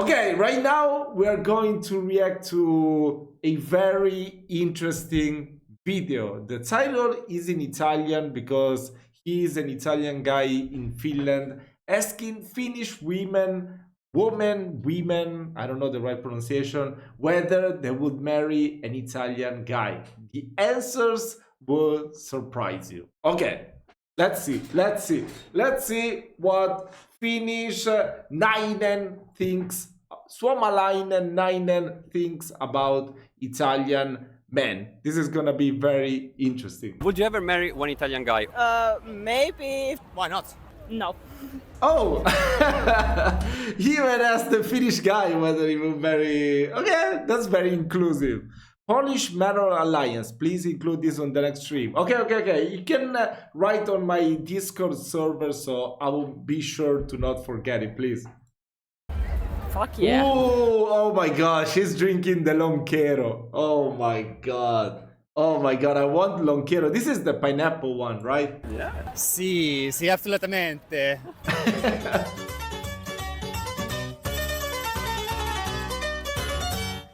Okay, right now we are going to react to a very interesting video. The title is in Italian because he is an Italian guy in Finland asking Finnish women, I don't know the right pronunciation, whether they would marry an Italian guy. The answers will surprise you. Okay, let's see what Finnish nainen thinks, suomalainen nainen thinks about Italian men. This is gonna be very interesting. Would you ever marry one Italian guy? Maybe. Why not? No. Oh, he even asked the Finnish guy whether he would marry. Okay, that's very inclusive. Polish Marital Alliance, please include this on the next stream. Okay. You can write on my Discord server, so I will be sure to not forget it, please. Fuck yeah. Ooh, oh my gosh, he's drinking the Lonchero. Oh my god, I want Lonchero. This is the pineapple one, right? Yeah. Sì, assolutamente.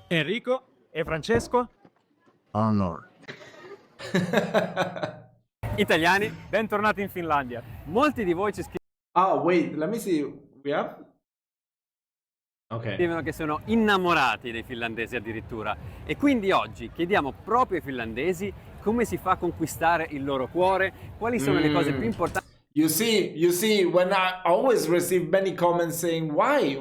Enrico e Francesco. Honor. Italiani, Bentornati in Finlandia. molti di voi ci Oh, wait, let me see. We have? Ok. scrivono che sono innamorati dei finlandesi addirittura. E quindi oggi chiediamo proprio ai finlandesi come si fa a conquistare il loro cuore, quali sono le cose più importanti. You see, when I always receive many comments saying, why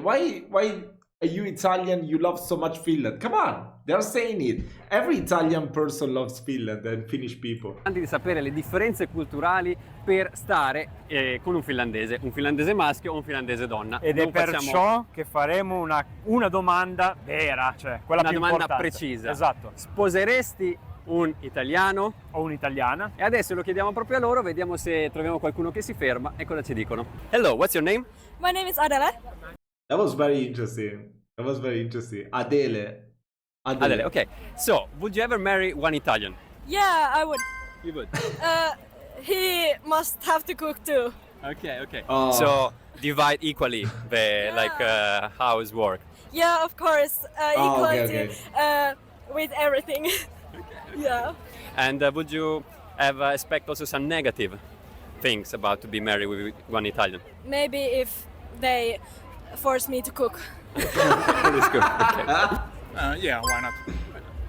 are you Italian, you love so much Finland? Come on, they're saying it. Every Italian person loves Finland and Finnish people. Di sapere le differenze culturali per stare con un finlandese maschio o un finlandese donna. Ed è Non perciò facciamo che faremo una domanda vera, cioè quella una più domanda importante. precisa. Esatto. Sposeresti un italiano? O un'italiana. E adesso lo chiediamo proprio a loro, vediamo se troviamo qualcuno che si ferma e cosa ci dicono. Hello, what's your name? My name is Adele. That was very interesting. Adele. Okay. So, would you ever marry one Italian? Yeah, I would. You would. He must have to cook too. Okay. Oh. So, divide equally the house work. Yeah, of course. Equality okay. With everything. Yeah. And would you expect also some negative things about to be married with one Italian? Maybe if they force me to cook. That is good. Okay. Yeah, why not?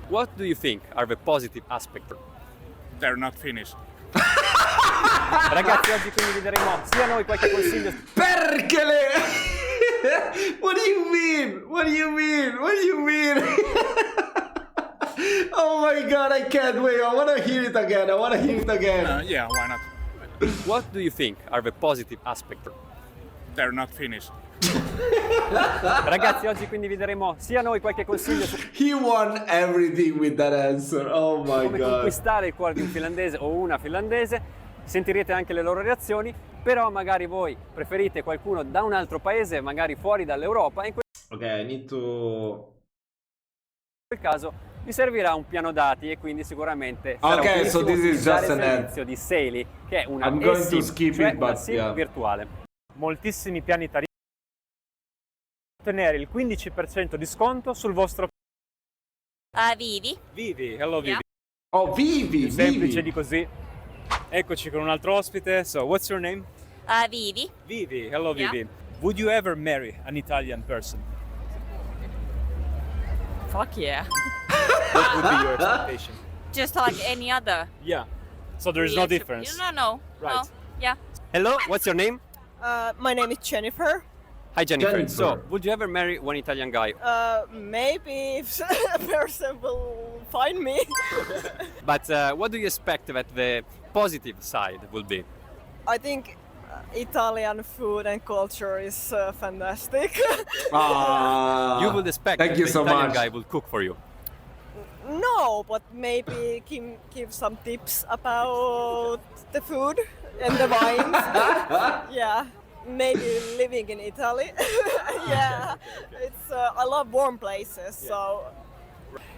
What do you think are the positive aspects? They're not Finnish. Ragazzi, oggi quindi vi daremo sia noi qualche consiglio. Perkele! What do you mean? Oh my god, I can't wait. I want to hear it again. Yeah, why not? What do you think are the positive aspects? They're not Finnish. Ragazzi, oggi quindi vi daremo sia noi qualche consiglio su He won everything with that answer. Oh my come god. conquistare il cuore di un finlandese o una finlandese. Sentirete anche le loro reazioni, però magari voi preferite qualcuno da un altro paese, magari fuori dall'Europa, e in Okay, I need to... quel caso vi servirà un piano dati e quindi sicuramente sarà Okay, un so this is just an ad. servizio di Saily, che è una I'm going to eSIM, skip cioè it, una but SIM yeah. virtuale. Moltissimi piani tariffi per ottenere il 15% di sconto sul vostro Vivi. Vivi. Hello Vivi. Oh, Vivi. Semplice di così. Eccoci con un altro ospite. So, what's your name? Vivi. Vivi. Hello Yeah. Vivi. Would you ever marry an Italian person? Fuck yeah. What would be your expectation? Just like any other. Yeah. So there is no difference. No. Right. No. Yeah. Hello, what's your name? My name is Jennifer. Hi Jennifer. Jennifer. So, would you ever marry one Italian guy? Maybe if a person will find me. But what do you expect that the positive side will be? I think Italian food and culture is fantastic. You would expect thank that you the so Italian much. guy will cook for you. No, but maybe give some tips about the food and the wines. Yeah, maybe living in Italy. Yeah, it's I love warm places, so.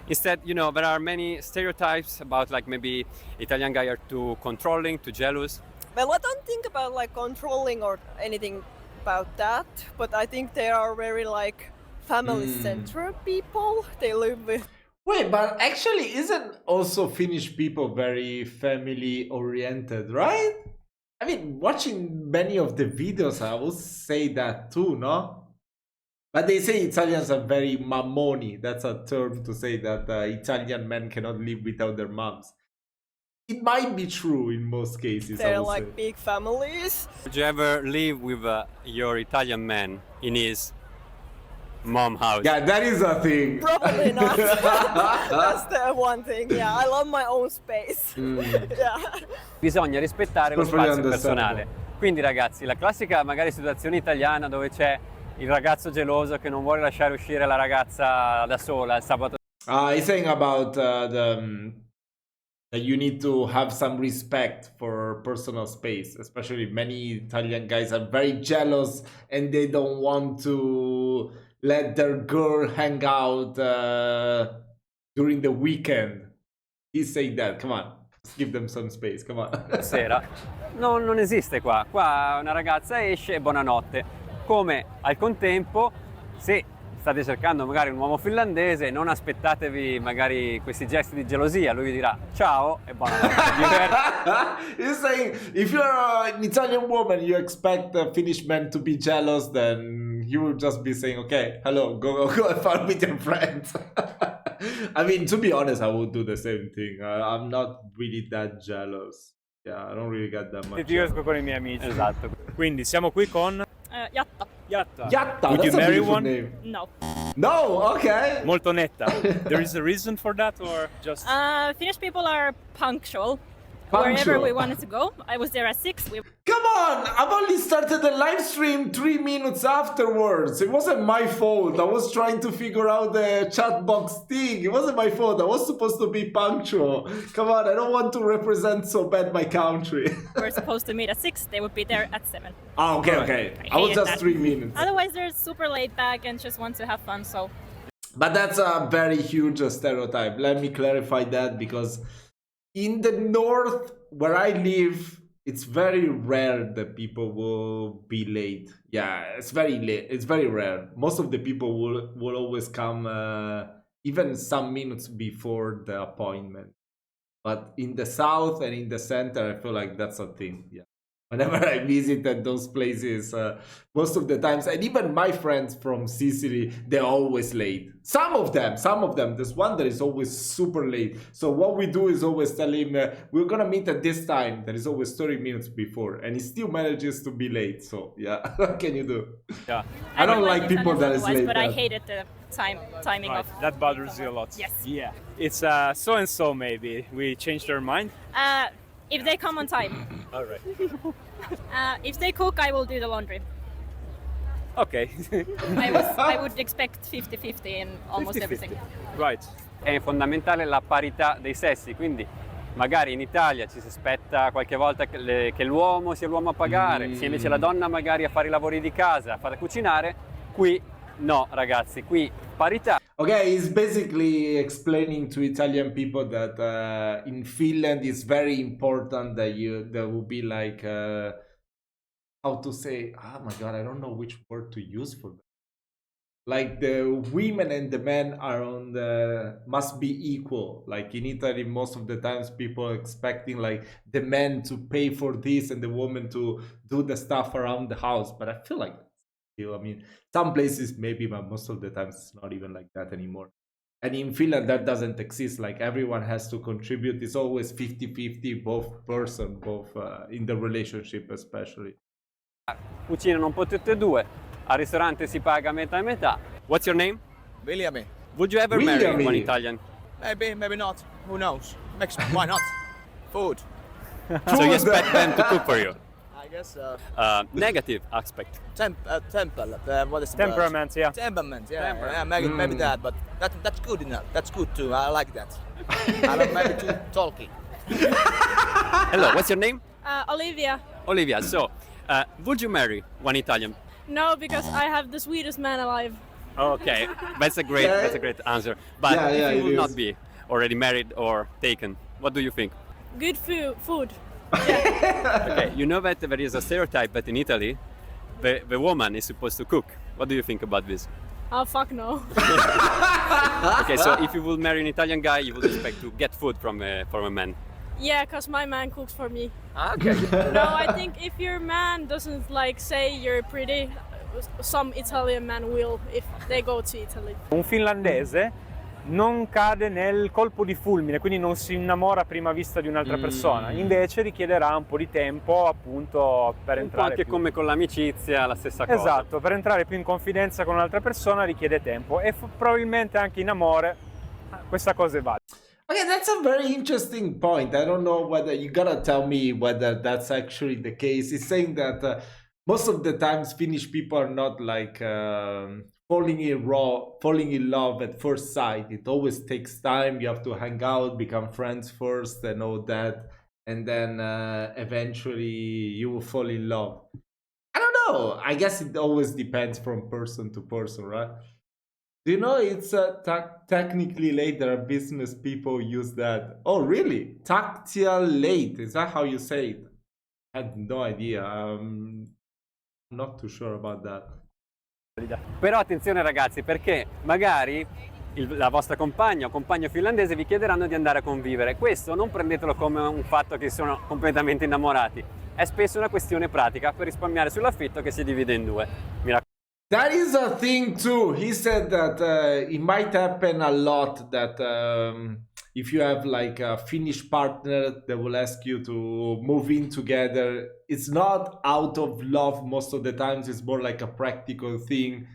Instead, you know, there are many stereotypes about like maybe Italian guy are too controlling, too jealous. Well, I don't think about like controlling or anything about that, but I think they are very like family-centered people. They live with. Wait, but actually, isn't also Finnish people very family-oriented, right? I mean, watching many of the videos, I would say that too, no? But they say Italians are very mammoni. That's a term to say that Italian men cannot live without their moms. It might be true in most cases. They're I would like say. big families. Would you ever live with your Italian man in his mom house? Yeah, that is a thing. Probably not. That's the one thing. Yeah, I love my own space. Yeah. Bisogna rispettare lo Perfectly spazio understandable. personale. Quindi ragazzi, la classica magari situazione italiana dove c'è il ragazzo geloso che non vuole lasciare uscire la ragazza da sola il sabato. He's saying about that you need to have some respect for personal space. Especially many Italian guys are very jealous and they don't want to let their girl hang out during the weekend. He's saying that. Come on, just give them some space. Come on. Sera. Non esiste qua. Qua una ragazza esce e buonanotte. Come al contempo, se state cercando magari un uomo finlandese, non aspettatevi magari questi gesti di gelosia. Lui vi dirà ciao e buonanotte. He's saying if you're an Italian woman, you expect a Finnish man to be jealous, then he will just be saying, okay, hello, go have fun with your friends. I mean, to be honest, I would do the same thing. I'm not really that jealous. Yeah, I don't really get that much. Io esco con i miei amici. Esatto. Quindi siamo qui con Jatta. Yatta. Yatta, Would that's you a marry beautiful one? name. No. No, okay. Molto netta. There is a reason for that or just... Finnish people are punctual. Punctual. Wherever we wanted to go. I was there at 6. Come on, I've only started the live stream 3 minutes afterwards. It wasn't my fault. I was trying to figure out the chat box thing. It wasn't my fault. I was supposed to be punctual. Come on, I don't want to represent so bad my country. We're supposed to meet at 6. They would be there at 7. Oh, okay. I was hated just that. 3 minutes. Otherwise, they're super laid back and just want to have fun. So But that's a very huge stereotype. Let me clarify that because in the north where I live, it's very rare that people will be late. Yeah, it's very late. It's very rare. Most of the people will always come even some minutes before the appointment. But in the south and in the center, I feel like that's a thing. Yeah. Whenever I visited those places, most of the times, and even my friends from Sicily, they're always late. Some of them. There's one that is always super late. So what we do is always tell him, we're going to meet at this time. That is always 30 minutes before. And he still manages to be late. So yeah, what can you do? Yeah. I don't like people that is late. But I hated the timing Right. of. That bothers you a lot. Yes. Yeah. It's so and so maybe. We changed our mind. If they come on time. All right. If they cook, I will do the laundry. Okay. I would expect 50-50 in almost 50-50. everything. Right. È fondamentale la parità dei sessi, quindi magari in Italia ci si aspetta qualche volta che l'uomo sia l'uomo a pagare, sia invece la donna magari a fare i lavori di casa, a fare cucinare. Qui no, ragazzi, qui parità. Okay, he's basically explaining to Italian people that in Finland it's very important that there will be like how to say, oh my god, I don't know which word to use for that. Like the women and the men are must be equal. Like in Italy, most of the times people are expecting like the men to pay for this and the woman to do the stuff around the house. But I feel like I mean, some places maybe, but most of the times it's not even like that anymore. And in Finland, that doesn't exist. Like everyone has to contribute. It's always 50-50, both in the relationship especially. Cucinano un po' tutte e due, al ristorante si paga metà e metà. What's your name? William. Would you ever marry William. one Italian? Maybe not. Who knows? Why not? Food. So you expect them to cook for you? I guess. Negative aspect. Temple. What is the Temperament, yeah. word? Temperament. Yeah. Temperament. Yeah, maybe that, but that's good enough. That's good too. I like that. I don't maybe too talky. Hello, what's your name? Olivia. Olivia. So, would you marry one Italian? No, because I have the sweetest man alive. Okay, that's a great answer. But Yeah, if you it would is. not be already married or taken, what do you think? Good food. Okay, you know that there is a stereotype that in Italy, the woman is supposed to cook. What do you think about this? Oh, fuck no. Okay, so if you would marry an Italian guy, you would expect to get food from a man. Yeah, because my man cooks for me. Okay. No, I think if your man doesn't like say you're pretty, some Italian man will if they go to Italy. Un finlandese non cade nel colpo di fulmine, quindi non si innamora a prima vista di un'altra persona, invece richiederà un po' di tempo appunto per entrare Anche più... come con l'amicizia, la stessa cosa. Esatto, per entrare più in confidenza con un'altra persona richiede tempo e probabilmente anche in amore questa cosa è valida. Okay, that's a very interesting point. I don't know whether you gotta tell me whether that's actually the case. He's saying that most of the times Finnish people are not like falling in love at first sight. It always takes time. You have to hang out, become friends first, and all that, and then eventually you will fall in love. I don't know. I guess it always depends from person to person, right? Do you know it's technically late? There are business people use that. Oh, really? Tactile late. Is that how you say it? I had no idea. I'm not too sure about that. Però attenzione ragazzi, perché magari la vostra compagna o compagno finlandese vi chiederanno di andare a convivere. Questo non prendetelo come un fatto che sono completamente innamorati. È spesso una questione pratica per risparmiare sull'affitto che si divide in due. Mi raccomando. That is a thing too. He said that it might happen a lot that if you have like a Finnish partner that will ask you to move in together, it's not out of love most of the times. It's more like a practical thing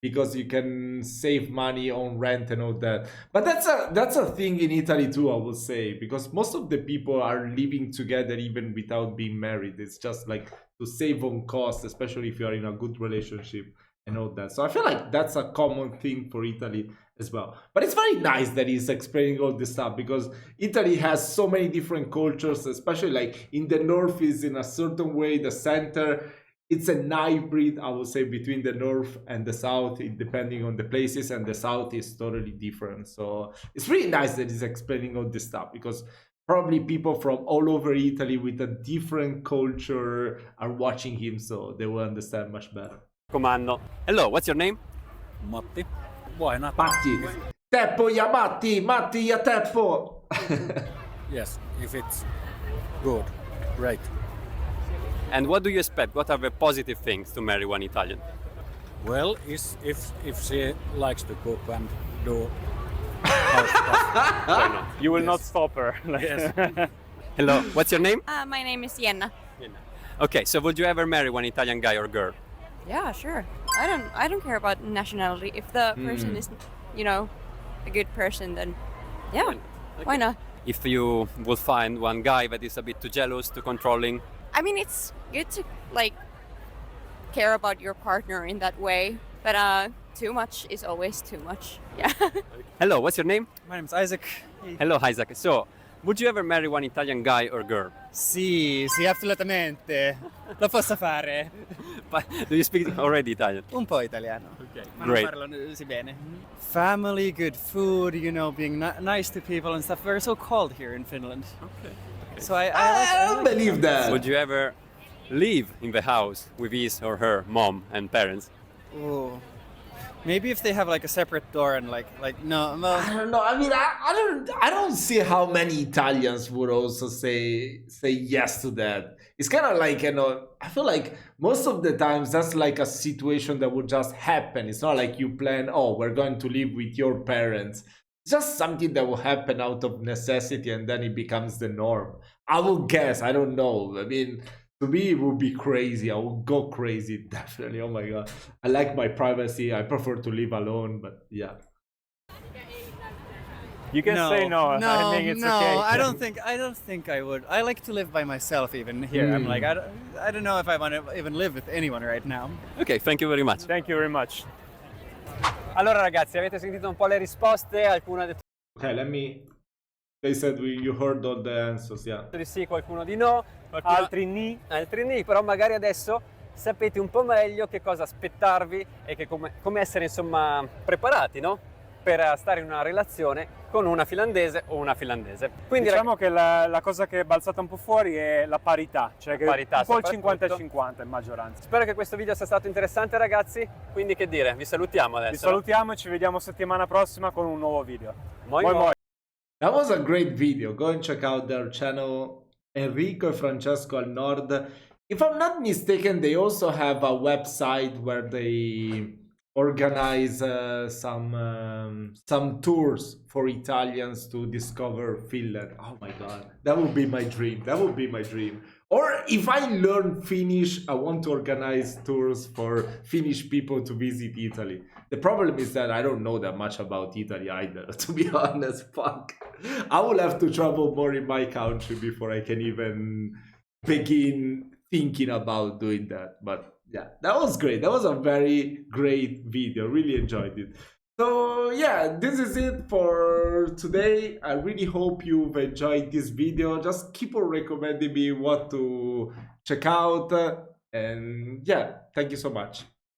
because you can save money on rent and all that. But that's a thing in Italy too, I would say, because most of the people are living together even without being married. It's just like to save on costs, especially if you are in a good relationship and all that. So I feel like that's a common thing for Italy as well. But it's very nice that he's explaining all this stuff because Italy has so many different cultures, especially like in the north is in a certain way, the center, it's a hybrid, I would say, between the north and the south, depending on the places, and the south is totally different. So it's really nice that he's explaining all this stuff because probably people from all over Italy with a different culture are watching him, so they will understand much better. Comando. Hello, what's your name? Matti. Why not? Matti. Teppo ja Matti, Matti ja Teppo. Yes, if it's good, great. And what do you expect? What are the positive things to marry one Italian? Well, if she likes to cook and do house stuff. Why not? You will Yes. not stop her. Yes. Hello, what's your name? My name is Jenna. Okay, so would you ever marry one Italian guy or girl? Yeah, sure. I don't care about nationality. If the person is, you know, a good person, then yeah, why not? If you would find one guy that is a bit too jealous, too controlling. I mean, it's good to like care about your partner in that way, but too much is always too much. Yeah. Hello, what's your name? My name's Isaac. Hello, Isaac. So, would you ever marry one Italian guy or girl? Sì, assolutamente. Lo posso fare. Do you speak already Italian? Un po' italiano. Okay, Ma great. non parlo così bene. Family, good food, you know, being nice to people and stuff. We're so cold here in Finland. Okay. So I don't believe that. Would you ever live in the house with his or her mom and parents? Ooh. Maybe if they have like a separate door and like no. I don't know. I mean, I don't see how many Italians would also say yes to that. It's kind of like, you know, I feel like most of the times that's like a situation that would just happen. It's not like you plan, oh, we're going to live with your parents. It's just something that will happen out of necessity and then it becomes the norm. I would guess. I don't know. I mean, to me, it would be crazy. I would go crazy, definitely. Oh my God. I like my privacy. I prefer to live alone, but yeah. You can say no. I think it's okay. I don't think I would. I like to live by myself even here. I'm like, I don't know if I want to even live with anyone right now. Okay, thank you very much. Thank you very much. Allora ragazzi, avete sentito un po' le risposte? Alcuno ha detto Okay, They said you heard all the answers, yeah. di sì, qualcuno di no, Altri ni. però magari adesso sapete un po' meglio che cosa aspettarvi e che come essere insomma preparati, no? per stare in una relazione con una finlandese o una finlandese. Quindi diciamo che la cosa che è balzata un po' fuori è la parità, cioè che parità, un po' il soprattutto. 50-50 in maggioranza. Spero che questo video sia stato interessante, ragazzi, quindi che dire, vi salutiamo adesso. Vi salutiamo e ci vediamo settimana prossima con un nuovo video. Moi moi. That was a great video. Go and check out their channel, Enrico e Francesco al Nord. If I'm not mistaken, they also have a website where they organize some tours for Italians to discover Finland. Oh my god, that would be my dream. That would be my dream. Or if I learn Finnish, I want to organize tours for Finnish people to visit Italy. The problem is that I don't know that much about Italy either, to be honest. Fuck. I will have to travel more in my country before I can even begin thinking about doing that. But yeah, that was great. That was a very great video. Really enjoyed it. So yeah, this is it for today. I really hope you've enjoyed this video. Just keep on recommending me what to check out. And yeah, thank you so much.